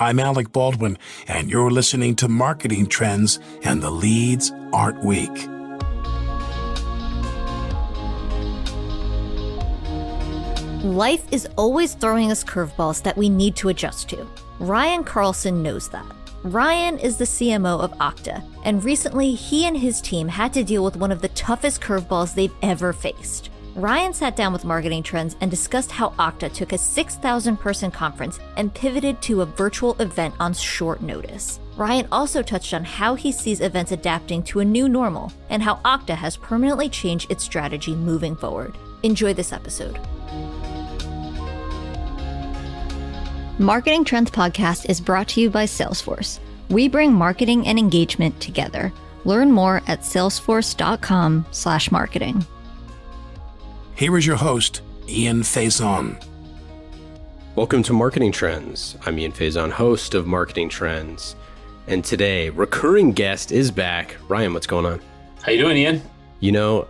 I'm Alec Baldwin, and you're listening to Marketing Trends and the Leads Aren't Weak. Life is always throwing us curveballs that we need to adjust to. Ryan Carlson knows that. Ryan is the CMO of Okta, and recently he and his team had to deal with one of the toughest curveballs they've ever faced. Ryan sat down with Marketing Trends and discussed how Okta took a 6,000-person conference and pivoted to a virtual event on short notice. Ryan also touched on how he sees events adapting to a new normal and how Okta has permanently changed its strategy moving forward. Enjoy this episode. Marketing Trends Podcast is brought to you by Salesforce. We bring marketing and engagement together. Learn more at salesforce.com/marketing. Here is your host, Ian Faison. Welcome to Marketing Trends. I'm Ian Faison, host of Marketing Trends. And today, recurring guest is back. Ryan, what's going on? How you doing, Ian? You know,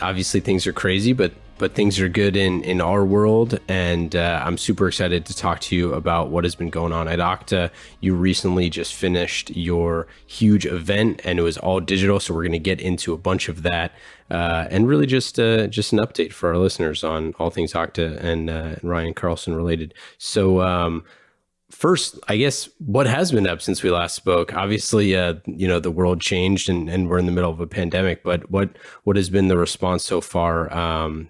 obviously things are crazy, but things are good in our world. And I'm super excited to talk to you about what has been going on at Okta. You recently just finished your huge event and it was all digital. So we're going to get into a bunch of that and really just an update for our listeners on all things Okta and Ryan Carlson related. So first, I guess, what has been up since we last spoke? Obviously, the world changed and we're in the middle of a pandemic, but what has been the response so far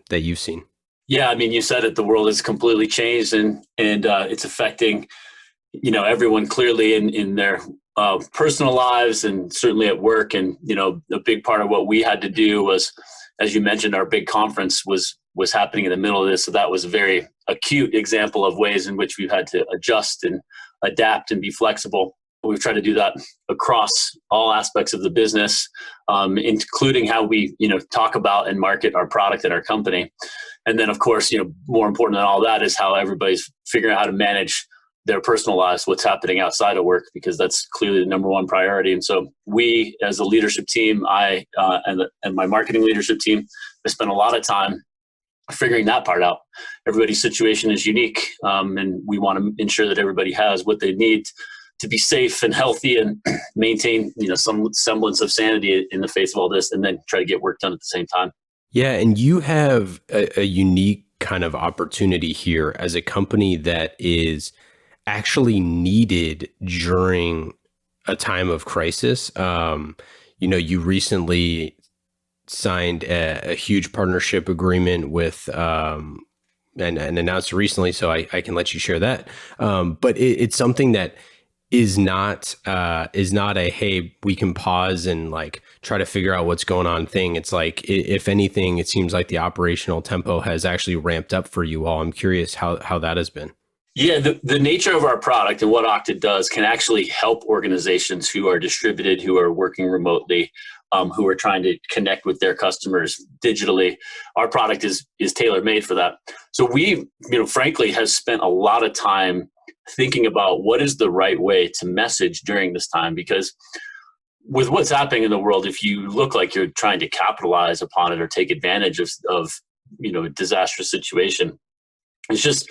that you've seen? Yeah, I mean, you said it, the world has completely changed and it's affecting, everyone clearly in their personal lives and certainly at work. And, a big part of what we had to do was, as you mentioned, our big conference was happening in the middle of this. So that was a very acute example of ways in which we've had to adjust and adapt and be flexible. We've tried to do that across all aspects of the business, including how we, talk about and market our product and our company. And then, of course, more important than all that is how everybody's figuring out how to manage their personal lives, what's happening outside of work, because that's clearly the number one priority. And so we, as a leadership team, I and my marketing leadership team, have spent a lot of time figuring that part out. Everybody's situation is unique, and we want to ensure that everybody has what they need to be safe and healthy and maintain, some semblance of sanity in the face of all this, and then try to get work done at the same time. Yeah, and you have a unique kind of opportunity here as a company that is actually needed during a time of crisis. You recently signed a huge partnership agreement with and announced recently, so I can let you share that. But it's something that is not a, hey, we can pause and like try to figure out what's going on thing. It's like, if anything, it seems like the operational tempo has actually ramped up for you all. I'm curious how that has been. Yeah, the nature of our product and what Okta does can actually help organizations who are distributed, who are working remotely, who are trying to connect with their customers digitally. Our product is tailor-made for that. So we, frankly, has spent a lot of time thinking about what is the right way to message during this time, because with what's happening in the world, if you look like you're trying to capitalize upon it or take advantage of a disastrous situation, it's just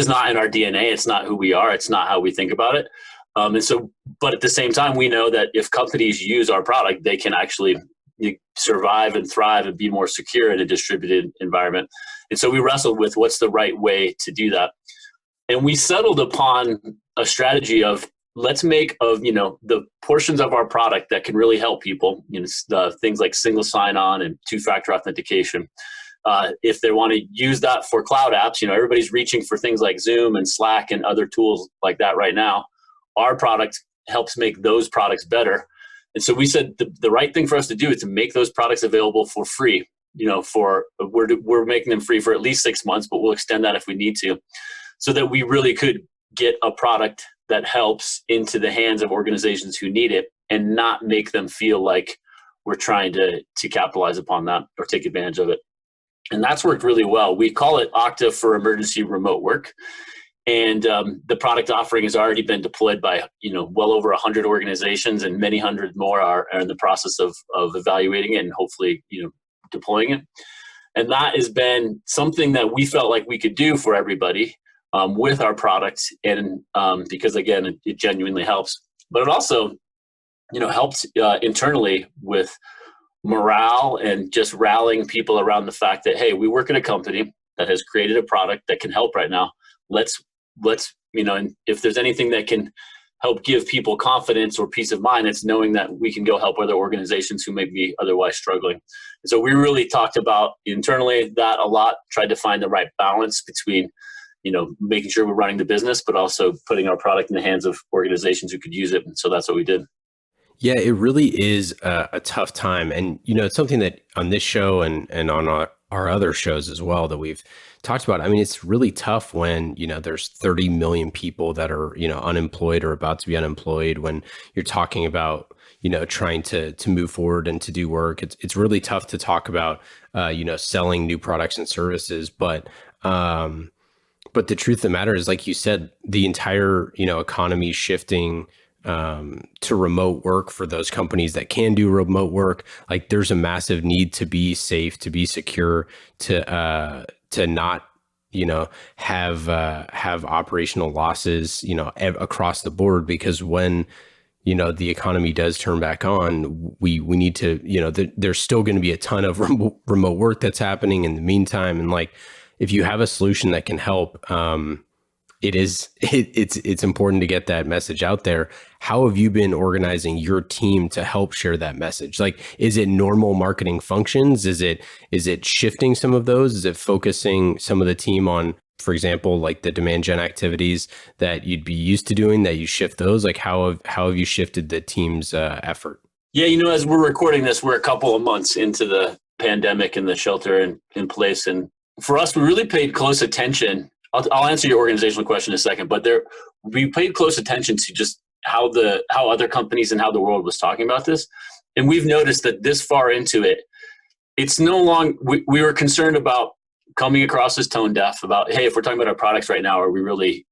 not in our DNA. It's not who we are. It's not how we think about it. But at the same time, we know that if companies use our product, they can actually survive and thrive and be more secure in a distributed environment. And so we wrestled with what's the right way to do that. And we settled upon a strategy of let's make the portions of our product that can really help people, the things like single sign-on and two-factor authentication. If they want to use that for cloud apps, everybody's reaching for things like Zoom and Slack and other tools like that right now. Our product helps make those products better. And so we said the right thing for us to do is to make those products available for free. We're making them free for at least 6 months, but we'll extend that if we need to, so that we really could get a product that helps into the hands of organizations who need it and not make them feel like we're trying to capitalize upon that or take advantage of it. And that's worked really well. We call it Okta for Emergency Remote Work. And the product offering has already been deployed by, well over 100 organizations, and many hundred more are in the process of evaluating it and hopefully, deploying it. And that has been something that we felt like we could do for everybody with our product, and because again, it genuinely helps. But it also, helps internally with morale and just rallying people around the fact that, hey, we work in a company that has created a product that can help right now. Let's and if there's anything that can help give people confidence or peace of mind, it's knowing that we can go help other organizations who may be otherwise struggling. And so we really talked about internally that a lot, tried to find the right balance between, making sure we're running the business, but also putting our product in the hands of organizations who could use it. And so that's what we did. Yeah, it really is a tough time. And, it's something that on this show and on our other shows as well that we've talked about. I mean, it's really tough when, there's 30 million people that are, unemployed or about to be unemployed, when you're talking about, trying to move forward and to do work. It's really tough to talk about, selling new products and services. But the truth of the matter is, like you said, the entire, economy shifting to remote work for those companies that can do remote work. Like, there's a massive need to be safe, to be secure, to not, have operational losses, across the board, because when, the economy does turn back on, we need to, there's still going to be a ton of remote work that's happening in the meantime. And like, if you have a solution that can help, it's important to get that message out there. How have you been organizing your team to help share that message? Like, is it normal marketing functions? Is it shifting some of those? Is it focusing some of the team on, for example, like the demand gen activities that you'd be used to doing, that you shift those? Like, how have you shifted the team's effort? Yeah, as we're recording this, we're a couple of months into the pandemic and the shelter in place. And for us, we really paid close attention. I'll answer your organizational question in a second, but we paid close attention to just how other companies and how the world was talking about this. And we've noticed that this far into it, it's no longer, we were concerned about coming across as tone deaf about, hey, if we're talking about our products right now, are we really,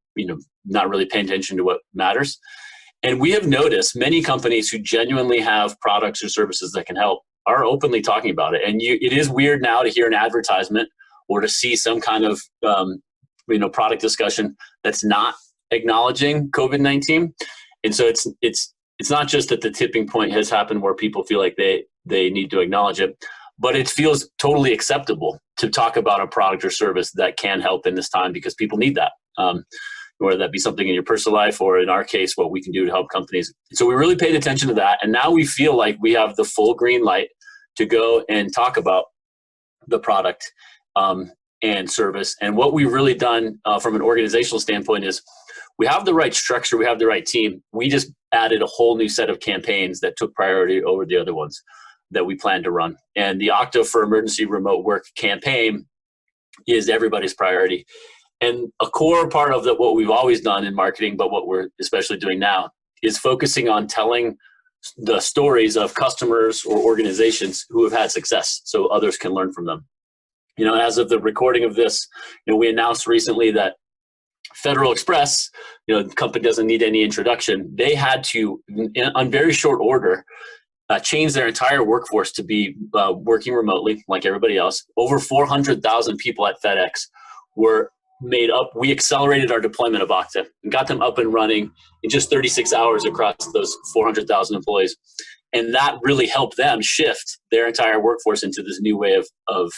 not really paying attention to what matters? And we have noticed many companies who genuinely have products or services that can help are openly talking about it. And it is weird now to hear an advertisement or to see some kind of, product discussion that's not acknowledging COVID-19. And so it's not just that the tipping point has happened where people feel like they need to acknowledge it, but it feels totally acceptable to talk about a product or service that can help in this time, because people need that. Whether that be something in your personal life, or in our case, what we can do to help companies. So we really paid attention to that. And now we feel like we have the full green light to go and talk about the product and service. And what we've really done from an organizational standpoint is we have the right structure, we have the right team. We just added a whole new set of campaigns that took priority over the other ones that we plan to run. And the Okta for Emergency Remote Work campaign is everybody's priority. And a core part of what we've always done in marketing, but what we're especially doing now, is focusing on telling the stories of customers or organizations who have had success so others can learn from them. As of the recording of this, we announced recently that Federal Express, the company doesn't need any introduction. They had to, on very short order, change their entire workforce to be working remotely like everybody else. Over 400,000 people at FedEx were made up. We accelerated our deployment of Okta and got them up and running in just 36 hours across those 400,000 employees. And that really helped them shift their entire workforce into this new way of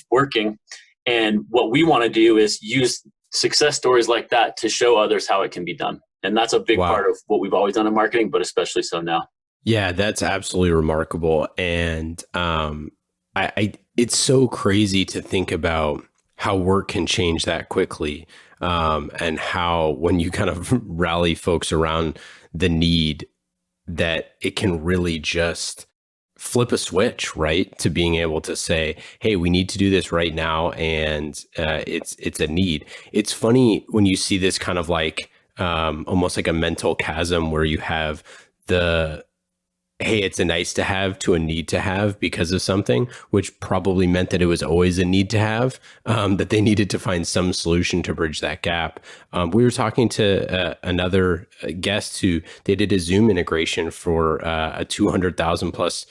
working. And what we want to do is use success stories like that to show others how it can be done. And that's a big part of what we've always done in marketing, but especially so now. Yeah, that's absolutely remarkable. And it's so crazy to think about how work can change that quickly, and how when you kind of rally folks around the need, that it can really just flip a switch, right? To being able to say, hey, we need to do this right now. And it's a need. It's funny when you see this kind of like almost like a mental chasm where you have the, hey, it's a nice to have to a need to have because of something, which probably meant that it was always a need to have, that they needed to find some solution to bridge that gap. We were talking to another guest who they did a Zoom integration for a 200,000 plus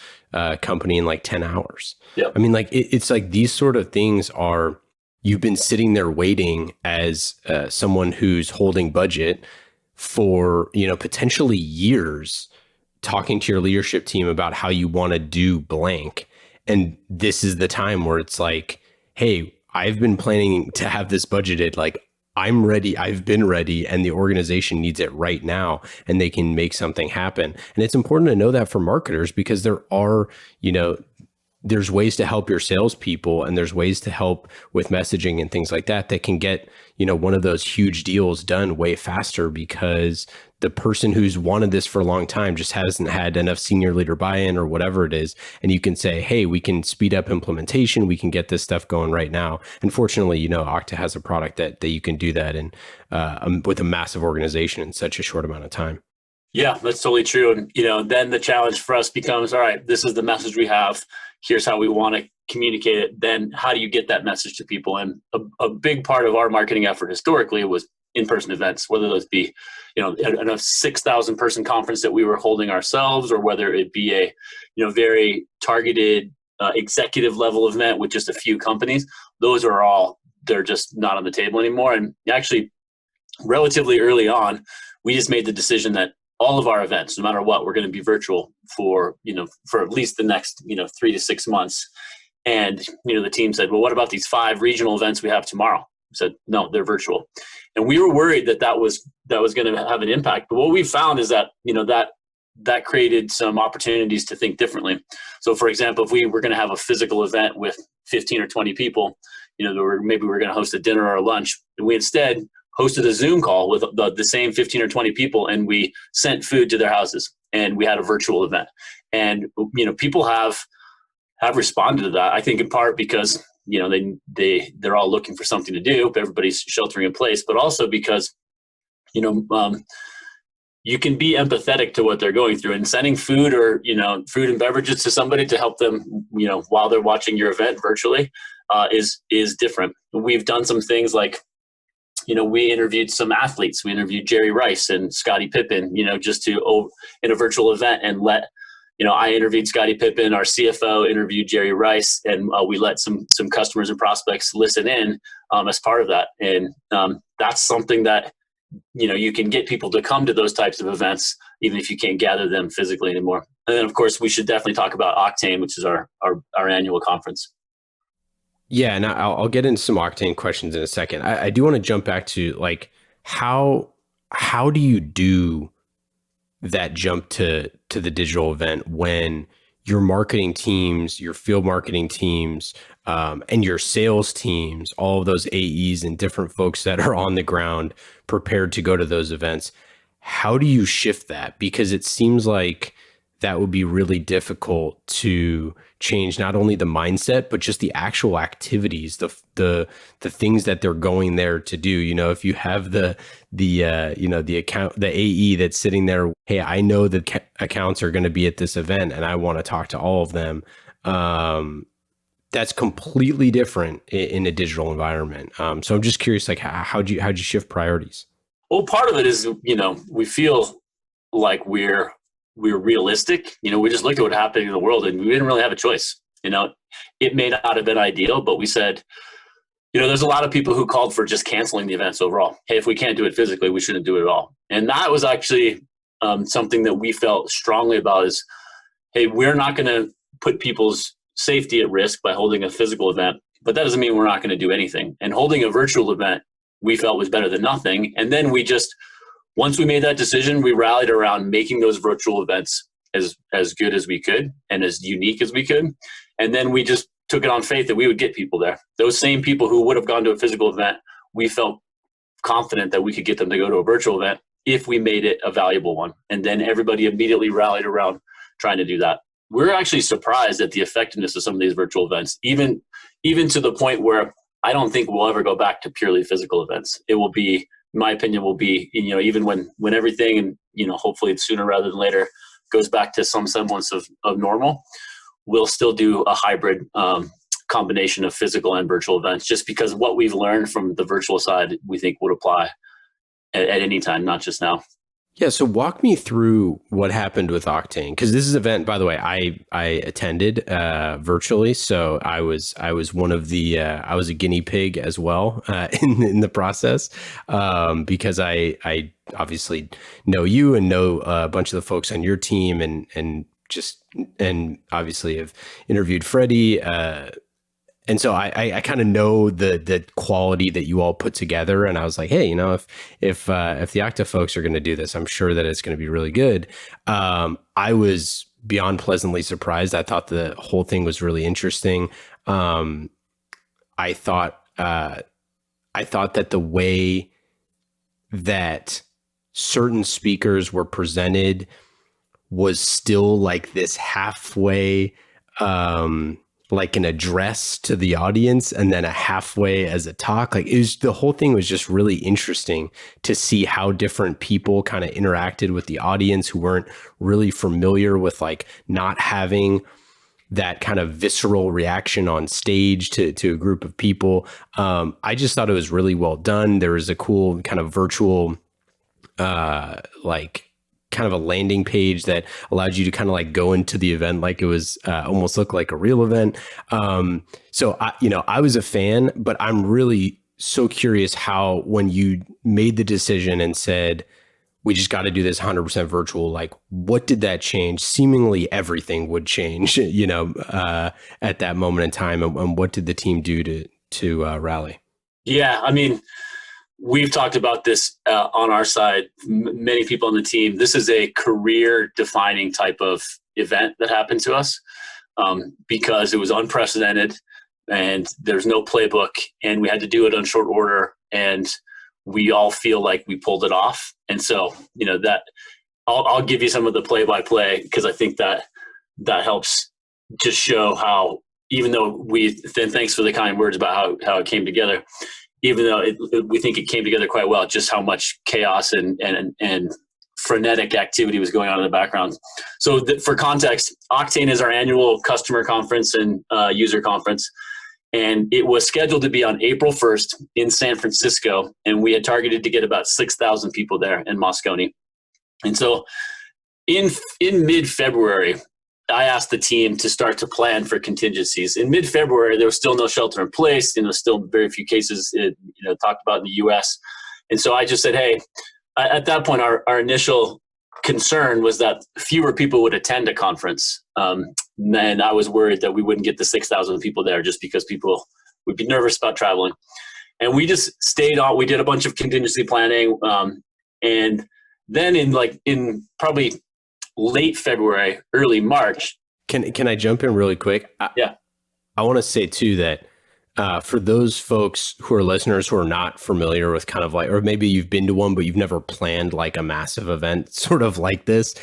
company in like 10 hours. Yep. I mean, like it's like these sort of things are, you've been sitting there waiting as someone who's holding budget for, potentially years, talking to your leadership team about how you want to do blank. And this is the time where it's like, hey, I've been planning to have this budgeted. Like, I'm ready. I've been ready, and the organization needs it right now, and they can make something happen. And it's important to know that for marketers, because there are, there's ways to help your salespeople, and there's ways to help with messaging and things like that can get, one of those huge deals done way faster, because the person who's wanted this for a long time just hasn't had enough senior leader buy-in or whatever it is. And you can say, hey, we can speed up implementation. We can get this stuff going right now. And fortunately, Okta has a product that you can do that in with a massive organization in such a short amount of time. Yeah, that's totally true. And, then the challenge for us becomes, all right, this is the message we have. Here's how we want to communicate it. Then how do you get that message to people? And a big part of our marketing effort historically was in-person events, whether those be, a 6,000 person conference that we were holding ourselves, or whether it be a, very targeted executive level event with just a few companies. Those are all, they're just not on the table anymore. And actually, relatively early on, we just made the decision that all of our events, no matter what, we're going to be virtual for at least the next, 3 to 6 months. And, the team said, well, what about these 5 regional events we have tomorrow? We said, no, they're virtual. And we were worried that was going to have an impact. But what we found is that, that created some opportunities to think differently. So for example, if we were going to have a physical event with 15 or 20 people, maybe we're going to host a dinner or a lunch, and we instead hosted a Zoom call with the same 15 or 20 people, and we sent food to their houses, and we had a virtual event. And, people have responded to that, I think in part because, they're all looking for something to do, everybody's sheltering in place, but also because, you can be empathetic to what they're going through, and sending food or, food and beverages to somebody to help them, while they're watching your event virtually, is different. We've done some things like, we interviewed some athletes. We interviewed Jerry Rice and Scottie Pippen, just in a virtual event, and I interviewed Scottie Pippen, our CFO interviewed Jerry Rice, and we let some customers and prospects listen in as part of that. And that's something that, you can get people to come to those types of events, even if you can't gather them physically anymore. And then, of course, we should definitely talk about Octane, which is our annual conference. Yeah, and I'll get into some Octane questions in a second. I do want to jump back to, like, how do you do that jump to the digital event when your marketing teams, your field marketing teams, and your sales teams, all of those AEs and different folks that are on the ground prepared to go to those events? How do you shift that? Because it seems like that would be really difficult to change not only the mindset, but just the actual activities, the things that they're going there to do. If you have the AE that's sitting there, hey, I know the accounts are going to be at this event and I want to talk to all of them. That's completely different in a digital environment. So I'm just curious, like, how'd you shift priorities? Well, part of it is, we feel like we're realistic. We just looked at what happened in the world, and we didn't really have a choice. It may not have been ideal, but we said, there's a lot of people who called for just canceling the events overall. Hey, if we can't do it physically, we shouldn't do it at all. And that was actually something that we felt strongly about is, hey, we're not going to put people's safety at risk by holding a physical event, but that doesn't mean we're not going to do anything. And holding a virtual event, we felt was better than nothing. And then once we made that decision, we rallied around making those virtual events as good as we could and as unique as we could. And then we just took it on faith that we would get people there. Those same people who would have gone to a physical event, we felt confident that we could get them to go to a virtual event if we made it a valuable one. And then everybody immediately rallied around trying to do that. We're actually surprised at the effectiveness of some of these virtual events, even to the point where I don't think we'll ever go back to purely physical events. It will be, in my opinion, will be, even when everything, and, hopefully it's sooner rather than later, goes back to some semblance of normal, we'll still do a hybrid combination of physical and virtual events, just because what we've learned from the virtual side, we think would apply at any time, not just now. Yeah, so walk me through what happened with Octane, because this is an event, by the way, I attended virtually, so I was one of the I was a guinea pig as well in the process, because I obviously know you and know a bunch of the folks on your team, and obviously have interviewed Freddie. And so I kind of know the quality that you all put together, and I was like, hey, if the Okta folks are going to do this, I'm sure that it's going to be really good. I was beyond pleasantly surprised. I thought the whole thing was really interesting. I thought that the way that certain speakers were presented was still like this halfway. Like an address to the audience and then a halfway as a talk. Like the whole thing was just really interesting to see how different people kind of interacted with the audience who weren't really familiar with like not having that kind of visceral reaction on stage to a group of people. I just thought it was really well done. There was a cool kind of virtual, kind of a landing page that allowed you to kind of like go into the event like it was almost looked like a real event. So I was a fan, but I'm really so curious how, when you made the decision and said, we just got to do this 100% virtual, like what did that change? Seemingly everything would change, at that moment in time. And what did the team do to rally? Yeah, I mean, we've talked about this on our side, many people on the team. This is a career-defining type of event that happened to us because it was unprecedented and there's no playbook and we had to do it on short order and we all feel like we pulled it off. And so, that I'll give you some of the play-by-play because I think that helps just show how, even though thanks for the kind words about how it came together, even though we think it came together quite well, just how much chaos and frenetic activity was going on in the background. So for context, Octane is our annual customer conference and user conference. And it was scheduled to be on April 1st in San Francisco. And we had targeted to get about 6,000 people there in Moscone. And so in mid-February, I asked the team to start to plan for contingencies. In mid-February, there was still no shelter in place. Still very few cases, talked about in the U.S. And so I just said, hey, at that point, our initial concern was that fewer people would attend a conference. And I was worried that we wouldn't get the 6,000 people there just because people would be nervous about traveling. And we just stayed on. We did a bunch of contingency planning. And then in probably late February, early March. Can I jump in really quick? Yeah. I want to say too that for those folks who are listeners who are not familiar with kind of like, or maybe you've been to one, but you've never planned like a massive event sort of like this.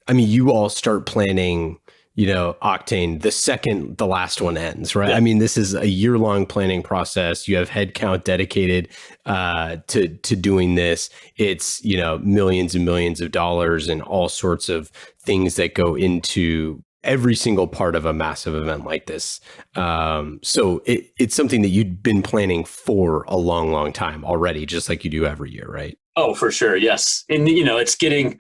I mean, you all start planning, Octane the second the last one ends, right? Yeah. I mean, this is a year-long planning process. You have headcount dedicated to doing this. It's, millions and millions of dollars and all sorts of things that go into every single part of a massive event like this. So it's something that you'd been planning for a long, long time already, just like you do every year, right? Oh, for sure. Yes. And, it's getting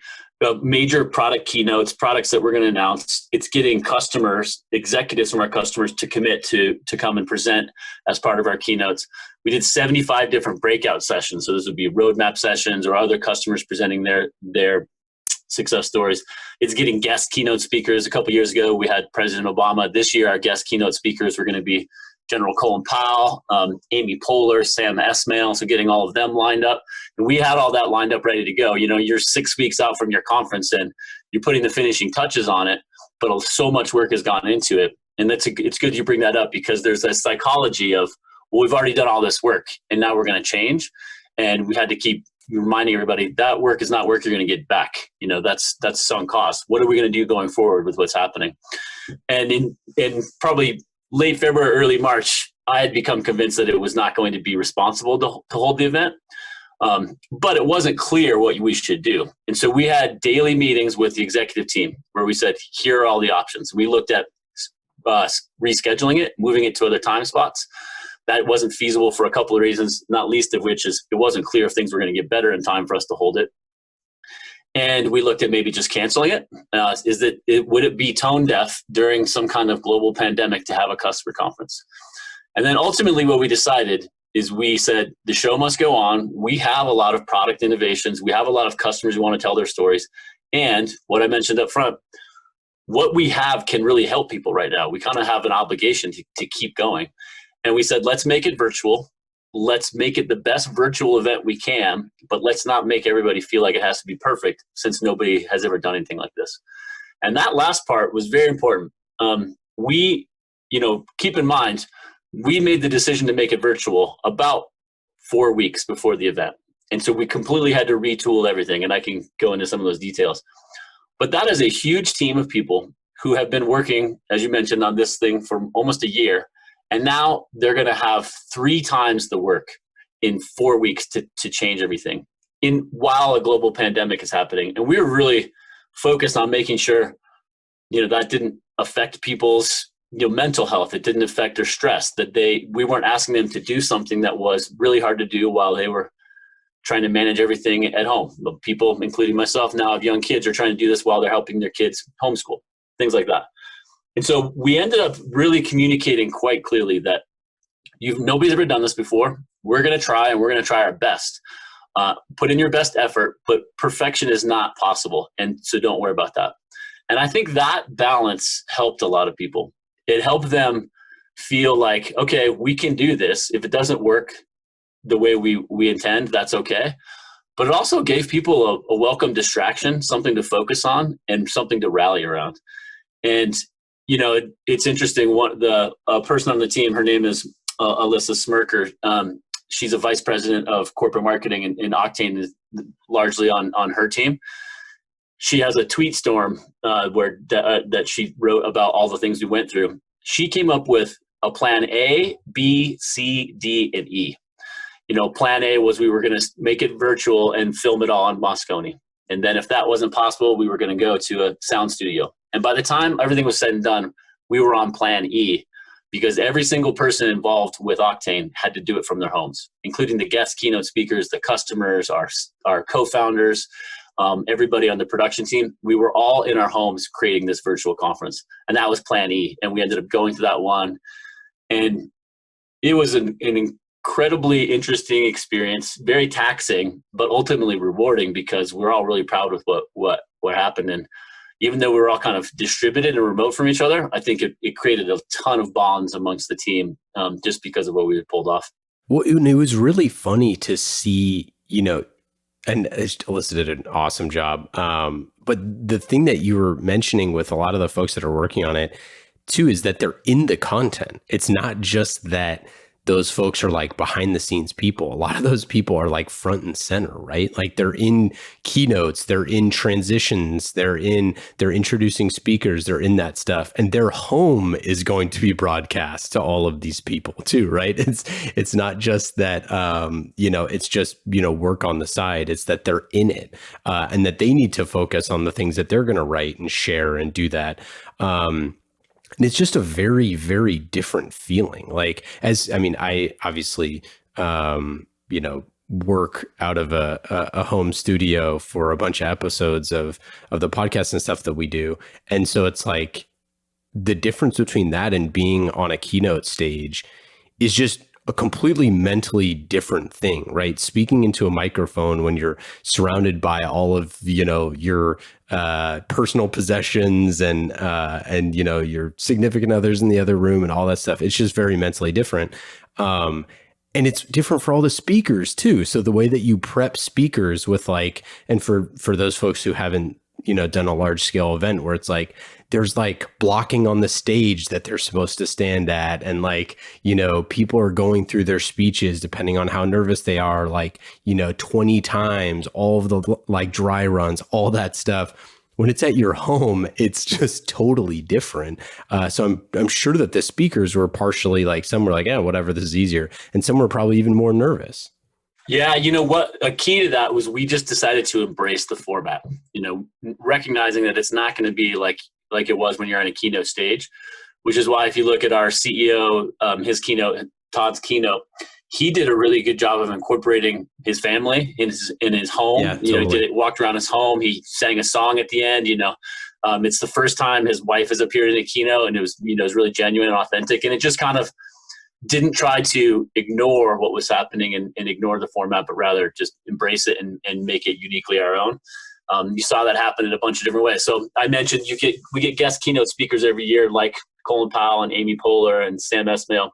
major product keynotes, products that we're going to announce. It's getting customers, executives from our customers to commit to come and present as part of our keynotes. We did 75 different breakout sessions. So this would be roadmap sessions or other customers presenting their success stories. It's getting guest keynote speakers. A couple years ago, we had President Obama. This year, our guest keynote speakers were going to be General Colin Powell, Amy Poehler, Sam Esmail, so getting all of them lined up. And we had all that lined up ready to go. You're 6 weeks out from your conference and you're putting the finishing touches on it, but so much work has gone into it. And it's good you bring that up because there's a psychology of, well, we've already done all this work and now we're going to change. And we had to keep reminding everybody that work is not work you're going to get back. That's sunk cost. What are we going to do going forward with what's happening? And in probably late February, early March, I had become convinced that it was not going to be responsible to hold the event. But it wasn't clear what we should do. And so we had daily meetings with the executive team where we said, here are all the options. We looked at rescheduling it, moving it to other time spots. That wasn't feasible for a couple of reasons, not least of which is it wasn't clear if things were going to get better in time for us to hold it. And we looked at maybe just canceling it. Would it be tone deaf during some kind of global pandemic to have a customer conference? And then ultimately what we decided is we said the show must go on. We have a lot of product innovations. We have a lot of customers who want to tell their stories. And what I mentioned up front, what we have can really help people right now. We kind of have an obligation to keep going. And we said, let's make it virtual. Let's make it the best virtual event we can, but let's not make everybody feel like it has to be perfect, since nobody has ever done anything like this. And that last part was very important. Keep in mind, we made the decision to make it virtual about 4 weeks before the event. And so we completely had to retool everything, and I can go into some of those details. But that is a huge team of people who have been working, as you mentioned, on this thing for almost a year. And now they're going to have 3 times the work in 4 weeks to change everything while a global pandemic is happening. And we were really focused on making sure, that didn't affect people's, mental health. It didn't affect their stress, that we weren't asking them to do something that was really hard to do while they were trying to manage everything at home. People, including myself now, have young kids, are trying to do this while they're helping their kids homeschool, things like that. And so we ended up really communicating quite clearly that nobody's ever done this before. We're going to try, and we're going to try our best. Put in your best effort, but perfection is not possible. And so don't worry about that. And I think that balance helped a lot of people. It helped them feel like, okay, we can do this. If it doesn't work the way we intend, that's okay. But it also gave people a welcome distraction, something to focus on and something to rally around. And it's interesting. The person on the team, her name is Alyssa Smirker. She's a vice president of corporate marketing, and Octane is largely on her team. She has a tweet storm that she wrote about all the things we went through. She came up with a plan A, B, C, D, and E. Plan A was we were going to make it virtual and film it all on Moscone. And then if that wasn't possible, we were going to go to a sound studio. And by the time everything was said and done, we were on plan E, because every single person involved with Octane had to do it from their homes, including the guest keynote speakers, the customers, our co-founders, everybody on the production team. We were all in our homes creating this virtual conference. And that was plan E. And we ended up going to that one. And it was an incredibly interesting experience, very taxing, but ultimately rewarding, because we're all really proud with what happened. And even though we were all kind of distributed and remote from each other, I think it created a ton of bonds amongst the team, just because of what we had pulled off. Well, it was really funny to see, and Alyssa did an awesome job. But the thing that you were mentioning with a lot of the folks that are working on it too, is that they're in the content. It's not just that those folks are like behind the scenes people. A lot of those people are like front and center, right? Like they're in keynotes, they're in transitions, they're introducing speakers, they're in that stuff. And their home is going to be broadcast to all of these people too, right? It's not just that, it's just, work on the side. It's that they're in it, and that they need to focus on the things that they're going to write and share and do that. And it's just a very, very different feeling. Like, I obviously, work out of a home studio for a bunch of episodes of the podcast and stuff that we do. And so it's like the difference between that and being on a keynote stage is just a completely mentally different thing, right? Speaking into a microphone when you're surrounded by all of, your personal possessions and your significant others in the other room and all that stuff. It's just very mentally different. And it's different for all the speakers too. So the way that you prep speakers with and for those folks who haven't, done a large scale event where it's like, there's like blocking on the stage that they're supposed to stand at. And people are going through their speeches, depending on how nervous they are, 20 times, all of the dry runs, all that stuff. When it's at your home, it's just totally different. So I'm sure that the speakers were partially some were like, yeah, whatever, this is easier. And some were probably even more nervous. Yeah, what a key to that was we just decided to embrace the format, recognizing that it's not going to be like it was when you're on a keynote stage, which is why if you look at our CEO, his keynote, Todd's keynote, he did a really good job of incorporating his family in his home. Yeah, totally. Walked around his home. He sang a song at the end. It's the first time his wife has appeared in a keynote, and it was really genuine and authentic. And it just kind of didn't try to ignore what was happening and ignore the format, but rather just embrace it and make it uniquely our own. You saw that happen in a bunch of different ways. So I mentioned we get guest keynote speakers every year, like Colin Powell and Amy Poehler and Sam Esmail.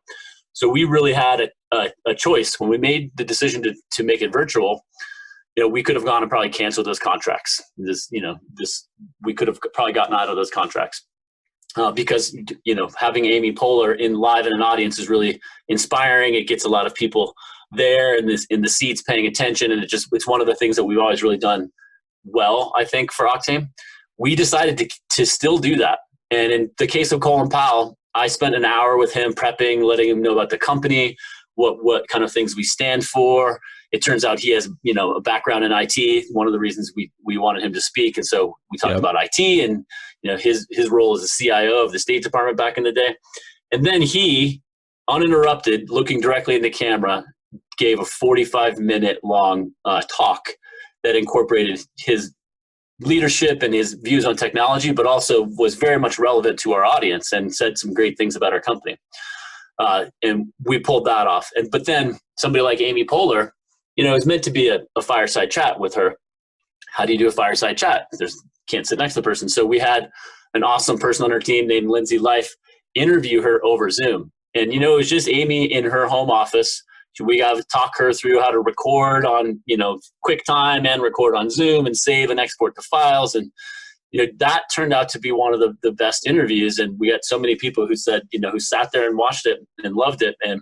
So we really had a choice when we made the decision to make it virtual. We could have gone and probably canceled those contracts. We could have probably gotten out of those contracts because having Amy Poehler live in an audience is really inspiring. It gets a lot of people there and in the seats paying attention, and it's one of the things that we've always really done well, I think, for Octane. We decided to still do that. And in the case of Colin Powell, I spent an hour with him prepping, letting him know about the company, what kind of things we stand for. It turns out he has, a background in IT. One of the reasons we wanted him to speak. And so we talked about IT and, his role as the CIO of the State Department back in the day. And then he, uninterrupted, looking directly in the camera, gave a 45-minute long talk that incorporated his leadership and his views on technology, but also was very much relevant to our audience and said some great things about our company. And we pulled that off. But then somebody like Amy Poehler, is meant to be a fireside chat with her. How do you do a fireside chat? Can't sit next to the person. So we had an awesome person on our team named Lindsay Life interview her over Zoom. And, it was just Amy in her home office. We got to talk her through how to record on, QuickTime and record on Zoom and save and export the files. And, that turned out to be one of the best interviews. And we got so many people who said, who sat there and watched it and loved it. And,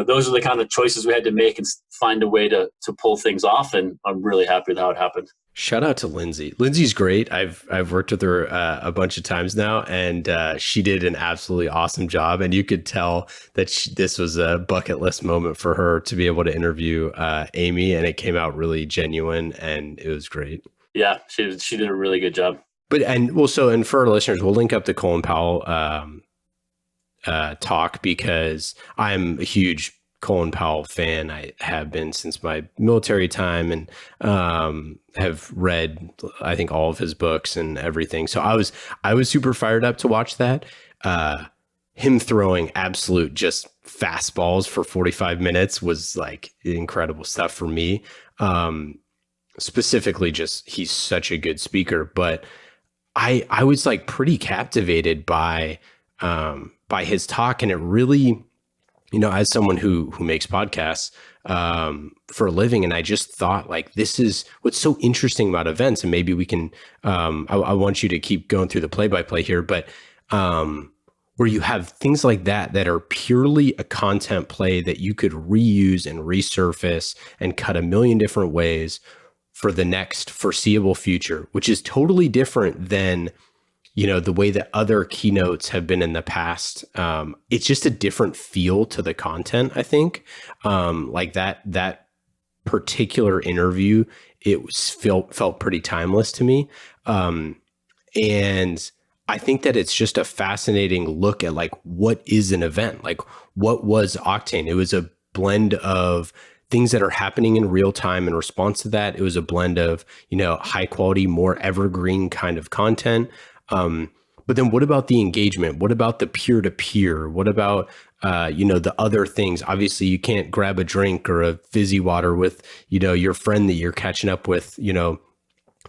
those are the kind of choices we had to make and find a way to pull things off. And I'm really happy with how it happened. Shout out to Lindsay. Lindsay's great. I've worked with her a bunch of times now, and she did an absolutely awesome job. And you could tell that this was a bucket list moment for her to be able to interview Amy, and it came out really genuine, and it was great. Yeah, she did a really good job. And for our listeners, we'll link up the Colin Powell talk, because I'm a huge Colin Powell fan. I have been since my military time, and have read, I think, all of his books and everything. So I was super fired up to watch that. Him throwing absolute just fastballs for 45 minutes was like incredible stuff for me. Specifically, just he's such a good speaker. But I was like pretty captivated by his talk, and it really, as someone who makes podcasts for a living, and I just thought, like, this is what's so interesting about events. And maybe we can, I want you to keep going through the play-by-play here, but where you have things like that are purely a content play that you could reuse and resurface and cut a million different ways for the next foreseeable future, which is totally different than the way that other keynotes have been in the past. It's just a different feel to the content, I think. Like that particular interview, felt pretty timeless to me. And I think that it's just a fascinating look at, like, what is an event? Like, what was Octane? It was a blend of things that are happening in real time in response to that. It was a blend of, high quality, more evergreen kind of content. But then what about the engagement? What about the peer-to-peer? What about, the other things? Obviously, you can't grab a drink or a fizzy water with, your friend that you're catching up with,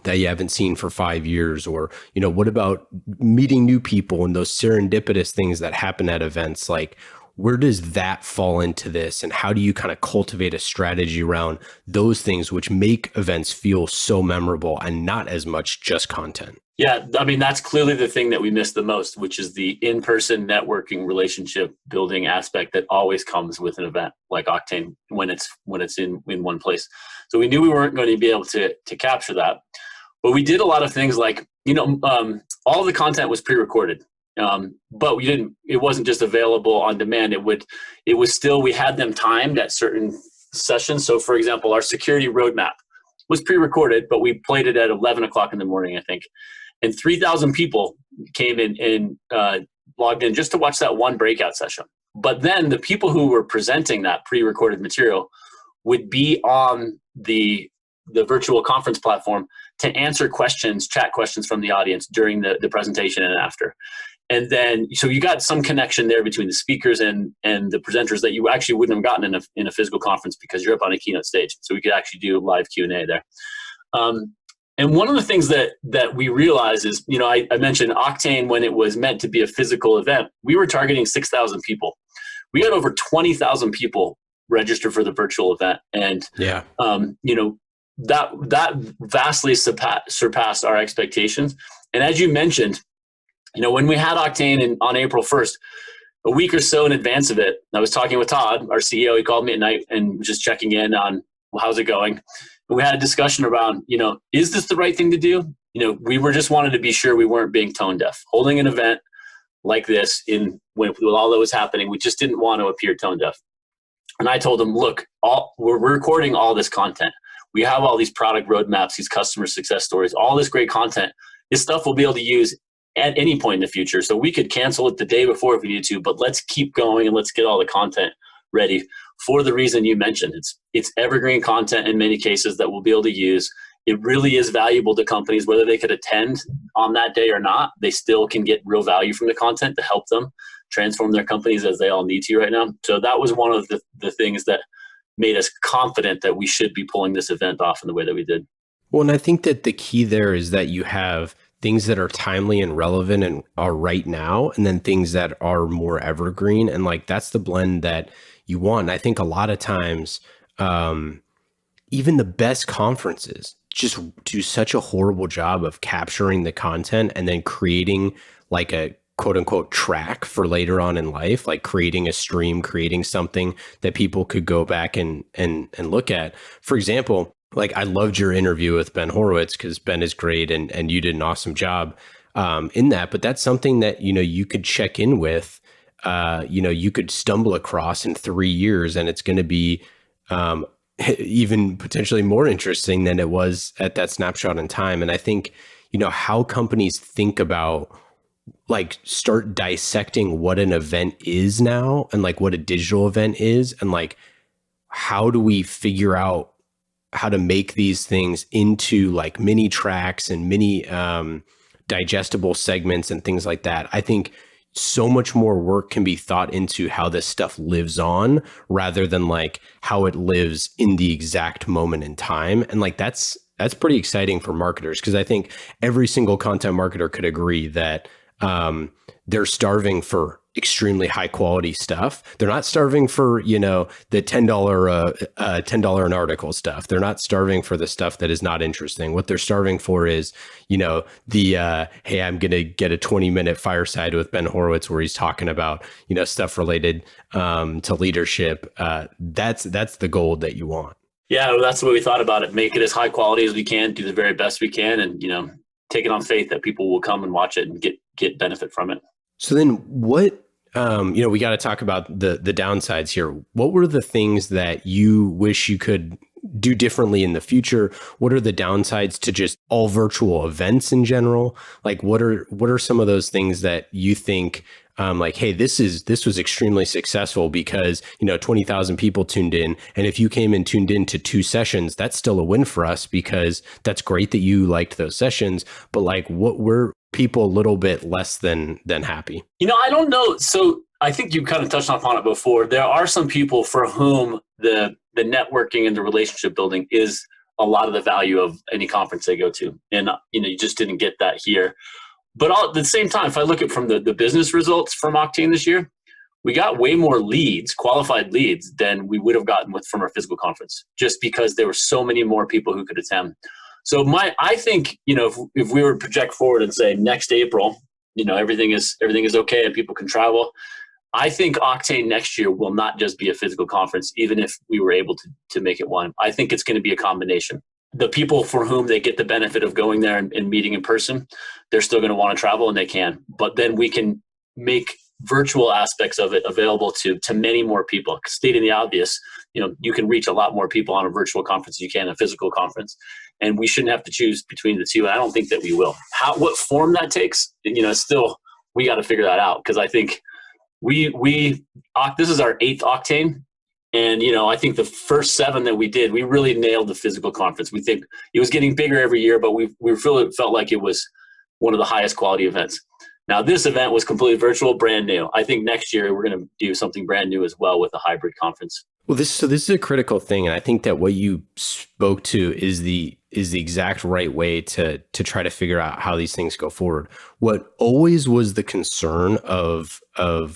that you haven't seen for 5 years. Or, what about meeting new people and those serendipitous things that happen at events? Like, where does that fall into this? And how do you kind of cultivate a strategy around those things which make events feel so memorable and not as much just content? Yeah, I mean, that's clearly the thing that we miss the most, which is the in-person networking, relationship building aspect that always comes with an event like Octane when it's in one place. So we knew we weren't going to be able to capture that, but we did a lot of things like, all the content was pre-recorded, but it wasn't just available on demand. We had them timed at certain sessions. So for example, our security roadmap was pre-recorded, but we played it at 11 o'clock in the morning, I think. And 3,000 people came in and logged in just to watch that one breakout session. But then the people who were presenting that pre-recorded material would be on the virtual conference platform to answer questions, chat questions from the audience during the presentation and after. And then, so you got some connection there between the speakers and the presenters that you actually wouldn't have gotten in a physical conference because you're up on a keynote stage. So we could actually do live Q&A there. And one of the things that we realize is, I mentioned Octane when it was meant to be a physical event, we were targeting 6,000 people. We had over 20,000 people register for the virtual event. And, that vastly surpassed our expectations. And as you mentioned, when we had Octane on April 1st, a week or so in advance of it, I was talking with Todd, our CEO. He called me at night and just checking in on, well, how's it going? And we had a discussion around, is this the right thing to do? We were just wanted to be sure we weren't being tone deaf. Holding an event like this with all that was happening, we just didn't want to appear tone deaf. And I told him, look, we're recording all this content. We have all these product roadmaps, these customer success stories, all this great content. This stuff we'll be able to use at any point in the future. So we could cancel it the day before if we need to, but let's keep going and let's get all the content ready for the reason you mentioned. It's evergreen content in many cases that we'll be able to use. It really is valuable to companies, whether they could attend on that day or not. They still can get real value from the content to help them transform their companies as they all need to right now. So that was one of the things that made us confident that we should be pulling this event off in the way that we did. Well, and I think that the key there is that you have things that are timely and relevant and are right now, and then things that are more evergreen. And that's the blend that you want. And I think a lot of times, even the best conferences just do such a horrible job of capturing the content and then creating a quote unquote track for later on in life, like creating a stream, creating something that people could go back and look at. For example, I loved your interview with Ben Horowitz because Ben is great and you did an awesome job in that. But that's something that, you could check in with, you could stumble across in 3 years, and it's going to be even potentially more interesting than it was at that snapshot in time. And I think, how companies think about start dissecting what an event is now and what a digital event is, and how do we figure out how to make these things into mini tracks and mini digestible segments and things like that. I think so much more work can be thought into how this stuff lives on rather than how it lives in the exact moment in time. And that's pretty exciting for marketers, because I think every single content marketer could agree that they're starving for extremely high quality stuff. They're not starving for, the $10 an article stuff. They're not starving for the stuff that is not interesting. What they're starving for is, hey, I'm going to get a 20-minute fireside with Ben Horowitz where he's talking about, stuff related to leadership. That's the gold that you want. Yeah, well, that's the way we thought about it. Make it as high quality as we can, do the very best we can, and, take it on faith that people will come and watch it and get benefit from it. So then what, we got to talk about the downsides here. What were the things that you wish you could do differently in the future? What are the downsides to just all virtual events in general? What are some of those things that you think, hey, this was extremely successful because, 20,000 people tuned in. And if you came and tuned in to 2 sessions, that's still a win for us, because that's great that you liked those sessions. But what were people a little bit less than happy? I don't know. So I think you kind of touched upon it before. There are some people for whom the networking and the relationship building is a lot of the value of any conference they go to. And, you just didn't get that here. But at the same time, if I look at from the business results from Octane this year, we got way more leads, qualified leads, than we would have gotten from our physical conference, just because there were so many more people who could attend. So I think, if we were to project forward and say next April, everything is okay and people can travel, I think Octane next year will not just be a physical conference, even if we were able to make it one. I think it's going to be a combination. The people for whom they get the benefit of going there and meeting in person, they're still going to want to travel, and they can. But then we can make virtual aspects of it available to many more people. Stating the obvious, you can reach a lot more people on a virtual conference than you can a physical conference. And we shouldn't have to choose between the two. And I don't think that we will. What form that takes, still, we got to figure that out. Because I think This is our 8th Octane. And, I think the first 7 that we did, we really nailed the physical conference. We think it was getting bigger every year, but we felt like it was one of the highest quality events. Now, this event was completely virtual, brand new. I think next year we're going to do something brand new as well with a hybrid conference. Well, this is a critical thing, and I think that what you spoke to is the exact right way to try to figure out how these things go forward. What always was the concern of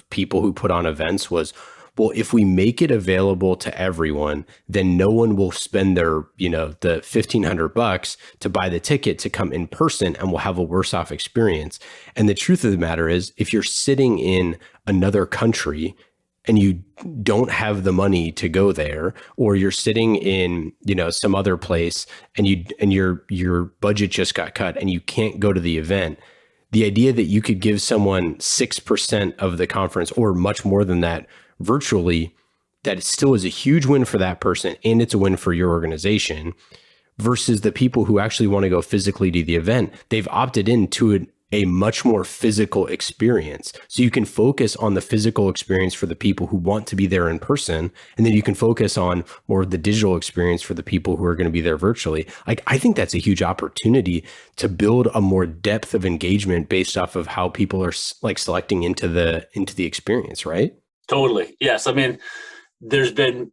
people who put on events was, well, if we make it available to everyone, then no one will spend their, the $1,500 to buy the ticket to come in person, and will have a worse off experience. And the truth of the matter is, if you're sitting in another country and you don't have the money to go there, or you're sitting in, some other place and your budget just got cut and you can't go to the event, the idea that you could give someone 6% of the conference or much more than that virtually, that it still is a huge win for that person and it's a win for your organization, versus the people who actually want to go physically to the event. They've opted into a much more physical experience. So you can focus on the physical experience for the people who want to be there in person, and then you can focus on more of the digital experience for the people who are going to be there virtually. Like, I think that's a huge opportunity to build a more depth of engagement based off of how people are like selecting into the experience, right? Totally. Yes. I mean, there's been,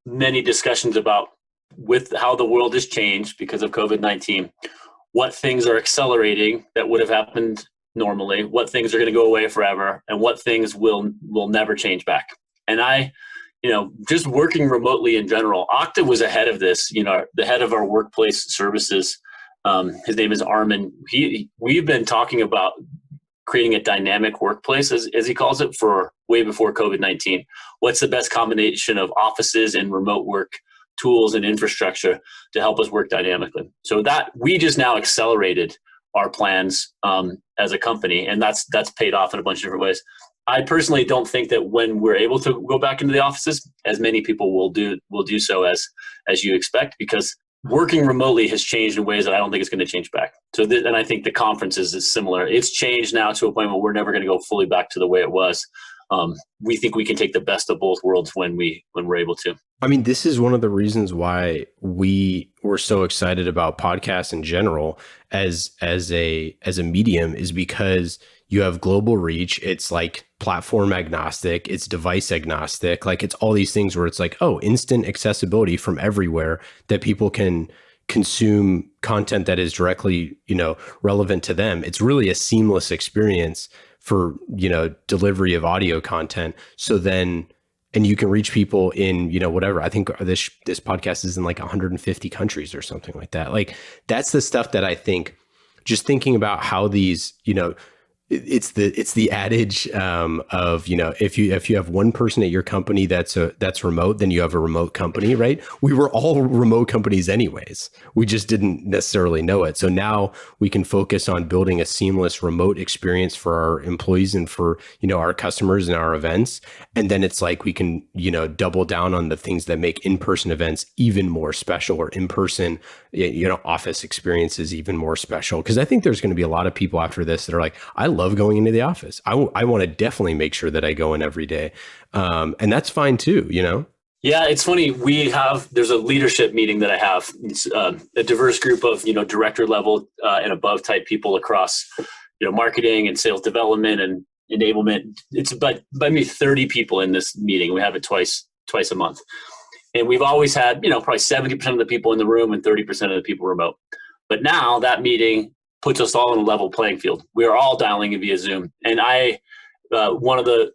many discussions about with how the world has changed because of COVID-19, what things are accelerating that would have happened normally, what things are going to go away forever, and what things will never change back. And just working remotely in general, Okta was ahead of this. The head of our workplace services, his name is Armin. We've been talking about creating a dynamic workplace, as he calls it, for way before COVID-19. What's the best combination of offices and remote work tools and infrastructure to help us work dynamically? So that we just now accelerated our plans as a company, and that's paid off in a bunch of different ways. I personally don't think that when we're able to go back into the offices, as many people will do so as you expect, because working remotely has changed in ways that I don't think it's going to change back. So, and I think the conferences is similar. It's changed now to a point where we're never going to go fully back to the way it was. We think we can take the best of both worlds when we're able to. I mean, this is one of the reasons why we were so excited about podcasts in general as a medium, is because you have global reach. It's like platform agnostic, it's device agnostic. Like, it's all these things where it's like, oh, instant accessibility from everywhere, that people can consume content that is directly, relevant to them. It's really a seamless experience for, delivery of audio content. So then, and you can reach people in, whatever. I think this podcast is in like 150 countries or something like that. Like, that's the stuff that I think, just thinking about how these, it's the adage of, if you have one person at your company that's remote, then you have a remote company, right? We were all remote companies anyways. We just didn't necessarily know it. So now we can focus on building a seamless remote experience for our employees and for, our customers and our events. And then it's like we can, double down on the things that make in-person events even more special, or in-person, office experiences even more special. Because I think there's going to be a lot of people after this that are like, I love going into the office. I want to definitely make sure that I go in every day. And that's fine too, Yeah, it's funny. There's a leadership meeting that I have. It's a diverse group of, director level and above type people across, marketing and sales development and enablement. It's about maybe 30 people in this meeting. We have it twice a month. And we've always had, probably 70% of the people in the room and 30% of the people remote. But now that meeting puts us all on a level playing field. We are all dialing in via Zoom. And one of the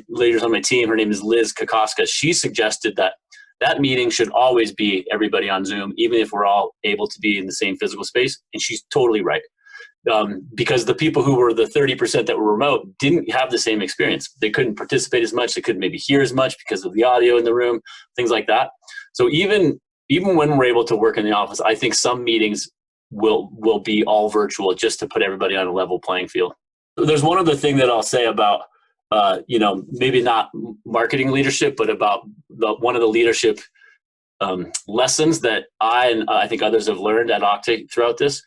leaders on my team, her name is Liz Kokoska. She suggested that meeting should always be everybody on Zoom, even if we're all able to be in the same physical space. And she's totally right. Because the people who were the 30% that were remote didn't have the same experience. They couldn't participate as much. They couldn't maybe hear as much because of the audio in the room, things like that. So even when we're able to work in the office, I think some meetings will be all virtual just to put everybody on a level playing field. There's one other thing that I'll say about, maybe not marketing leadership, but about one of the leadership lessons that I think others have learned at Okta throughout this,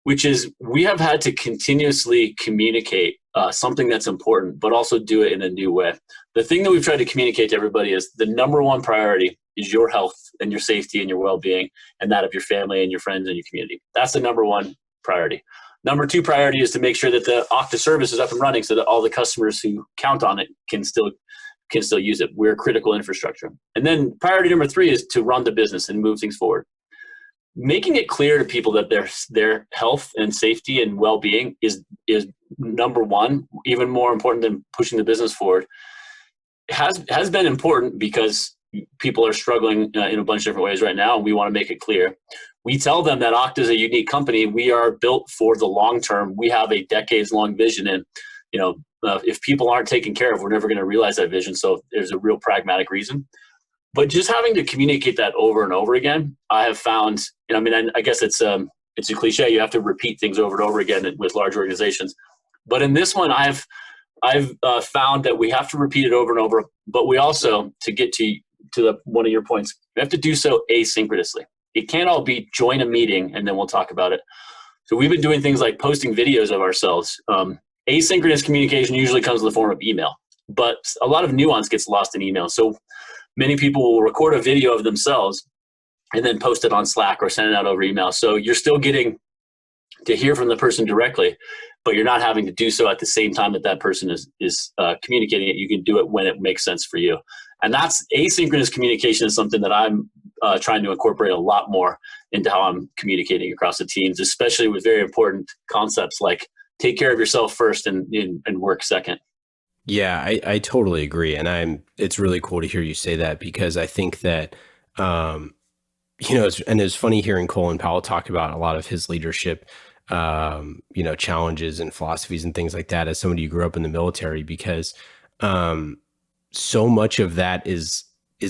which is we have had to continuously communicate something that's important, but also do it in a new way. The thing that we've tried to communicate to everybody is the number one priority is your health and your safety and your well-being, and that of your family and your friends and your community. That's the number one priority. Number two priority is to make sure that the Okta service is up and running so that all the customers who count on it can still use it. We're critical infrastructure. And then priority number three is to run the business and move things forward. Making it clear to people that their health and safety and well-being is number one, even more important than pushing the business forward, has been important because people are struggling in a bunch of different ways right now, and we want to make it clear. We tell them that Okta is a unique company. We are built for the long term. We have a decades-long vision, and if people aren't taken care of, we're never going to realize that vision. So there's a real pragmatic reason. But just having to communicate that over and over again, I have found, I guess it's a cliche. You have to repeat things over and over again with large organizations. But in this one, I've found that we have to repeat it over and over. But we also, to get to one of your points, we have to do so asynchronously. It can't all be join a meeting and then we'll talk about it. So we've been doing things like posting videos of ourselves. Asynchronous communication usually comes in the form of email, but a lot of nuance gets lost in email. So many people will record a video of themselves and then post it on Slack or send it out over email. So you're still getting to hear from the person directly, but you're not having to do so at the same time that person is communicating it. You can do it when it makes sense for you. And that's asynchronous communication is something that I'm trying to incorporate a lot more into how I'm communicating across the teams, especially with very important concepts like take care of yourself first and work second. Yeah, I totally agree. And it's really cool to hear you say that, because I think that, it's funny hearing Colin Powell talk about a lot of his leadership, challenges and philosophies and things like that as somebody who grew up in the military, because so much of that is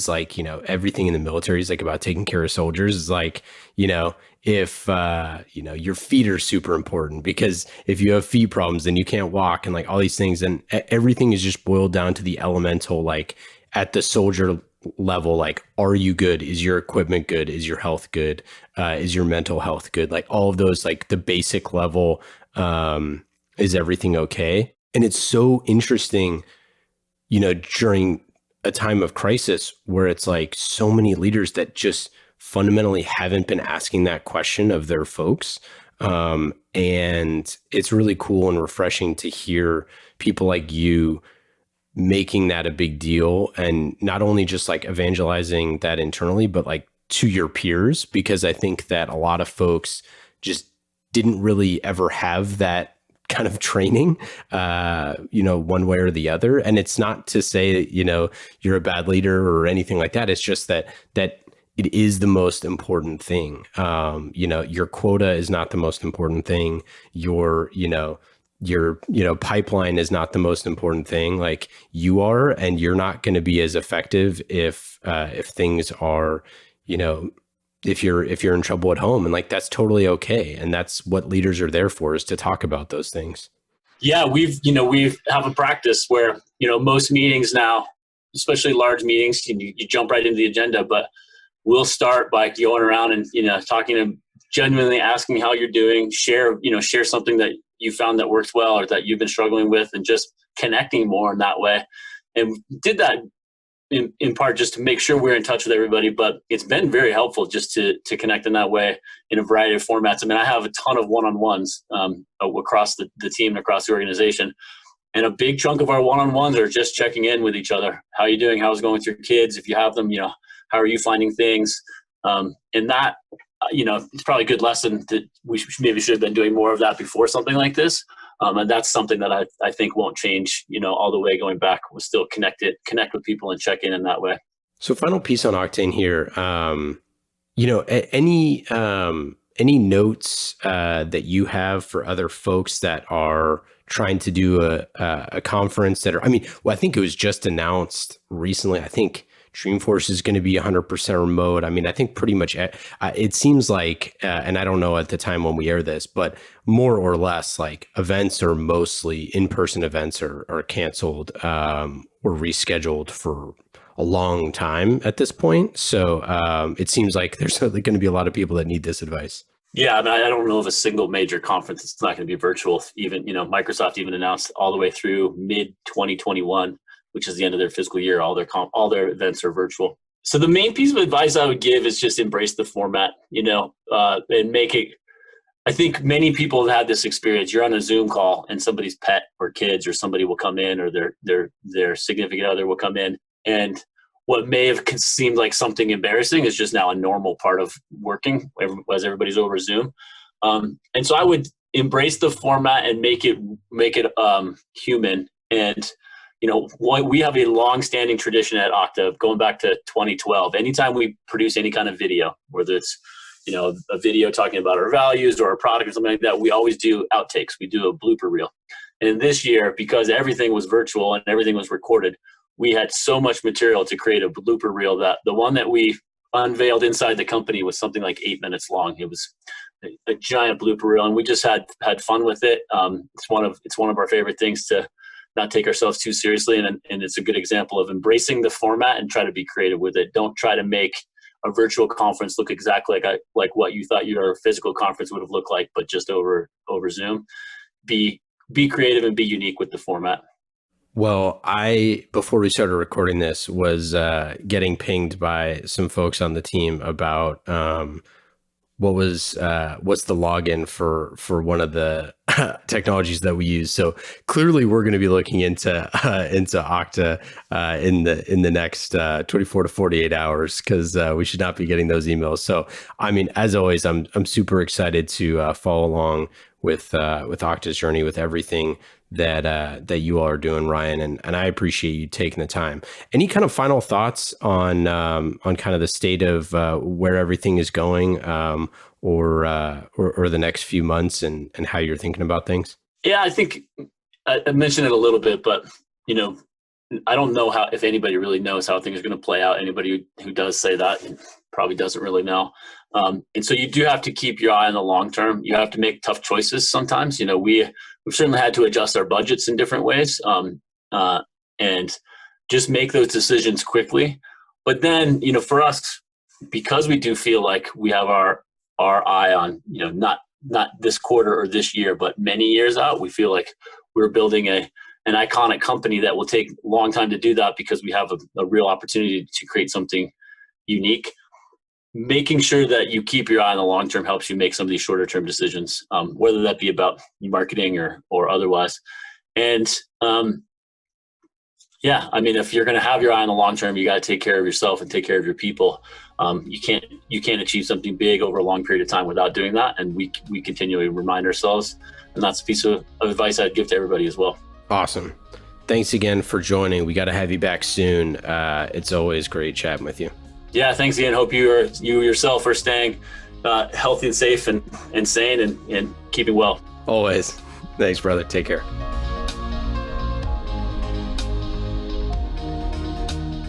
like, everything in the military is like about taking care of soldiers. Is like, if, your feet are super important, because if you have feet problems, then you can't walk, and like all these things, and everything is just boiled down to the elemental, like at the soldier level, like, are you good? Is your equipment good? Is your health good? Is your mental health good? Like all of those, like the basic level, is everything okay? And it's so interesting, during a time of crisis where it's like so many leaders that just fundamentally haven't been asking that question of their folks. And it's really cool and refreshing to hear people like you making that a big deal, and not only just like evangelizing that internally, but like to your peers, because I think that a lot of folks just didn't really ever have that kind of training, one way or the other. And it's not to say, you're a bad leader or anything like that. It's just that it is the most important thing. Your quota is not the most important thing. Your pipeline is not the most important thing. Like you are, and you're not going to be as effective if things are, if you're in trouble at home, and like, that's totally okay. And that's what leaders are there for, is to talk about those things. Yeah. We have a practice where, most meetings now, especially large meetings, you jump right into the agenda, but we'll start by going around and, talking to genuinely asking how you're doing, share something that you found that works well or that you've been struggling with, and just connecting more in that way. And did that in part just to make sure we're in touch with everybody, but it's been very helpful just to connect in that way in a variety of formats. I have a ton of one-on-ones across the team and across the organization. And a big chunk of our one-on-ones are just checking in with each other. How are you doing? How's it going with your kids? If you have them, how are you finding things? And that, it's probably a good lesson that we should have been doing more of that before something like this. And that's something that I think won't change, all the way going back. We'll still connect with people and check in that way. So final piece on Octane here, any notes that you have for other folks that are trying to do a conference that are, I think it was just announced recently. I think Dreamforce is going to be 100% remote. I think pretty much it seems like, and I don't know at the time when we air this, but more or less like events are mostly in-person events are canceled or rescheduled for a long time at this point. So it seems like there's certainly going to be a lot of people that need this advice. Yeah, I mean, I don't know of a single major conference that's not going to be virtual. Even, Microsoft even announced all the way through mid 2021, which is the end of their fiscal year, all their events are virtual. So the main piece of advice I would give is just embrace the format, and make it. I think many people have had this experience. You're on a Zoom call and somebody's pet or kids or somebody will come in, or their significant other will come in, and what may have seemed like something embarrassing is just now a normal part of working as everybody's over Zoom. And so I would embrace the format and make it human. And, we have a long-standing tradition at Okta going back to 2012. Anytime we produce any kind of video, whether it's, a video talking about our values or our product or something like that, we always do outtakes. We do a blooper reel. And this year, because everything was virtual and everything was recorded, we had so much material to create a blooper reel that the one that we unveiled inside the company was something like 8 minutes long. It was a giant blooper reel, and we just had fun with it. It's one of our favorite things to not take ourselves too seriously, and it's a good example of embracing the format and try to be creative with it. Don't try to make a virtual conference look exactly like what you thought your physical conference would have looked like, but just over Zoom. Be creative and be unique with the format. Well, before we started recording this, was getting pinged by some folks on the team about what's the login for one of the technologies that we use. So clearly, we're going to be looking into Okta in the next 24 to 48 hours, because we should not be getting those emails. So, I mean, as always, I'm super excited to follow along with Okta's journey, with everything that you all are doing, Ryan, and I appreciate you taking the time. Any kind of final thoughts on kind of the state of where everything is going, or the next few months, and how you're thinking about things? Yeah, I think I mentioned it a little bit, but I don't know if anybody really knows how things are going to play out. Anybody who does say that probably doesn't really know. And so you do have to keep your eye on the long term. You have to make tough choices sometimes. We've certainly had to adjust our budgets in different ways, and just make those decisions quickly. But then, for us, because we do feel like we have our eye on, not this quarter or this year, but many years out, we feel like we're building an iconic company that will take a long time to do that, because we have a real opportunity to create something unique. Making sure that you keep your eye on the long term helps you make some of these shorter term decisions, whether that be about marketing or otherwise. And if you're going to have your eye on the long term, you got to take care of yourself and take care of your people. You can't achieve something big over a long period of time without doing that. And we continually remind ourselves, and that's a piece of advice I'd give to everybody as well. Awesome. Thanks again for joining. We got to have you back soon. It's always great chatting with you. Yeah, thanks, Ian. Hope you yourself are staying healthy and safe and sane and keeping well. Always. Thanks, brother. Take care.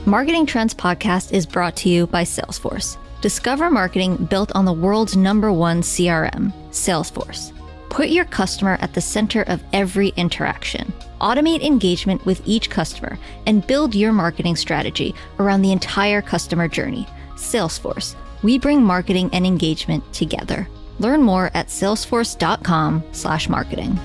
Marketing Trends Podcast is brought to you by Salesforce. Discover marketing built on the world's #1 CRM, Salesforce. Put your customer at the center of every interaction. Automate engagement with each customer and build your marketing strategy around the entire customer journey. Salesforce. We bring marketing and engagement together. Learn more at salesforce.com/marketing.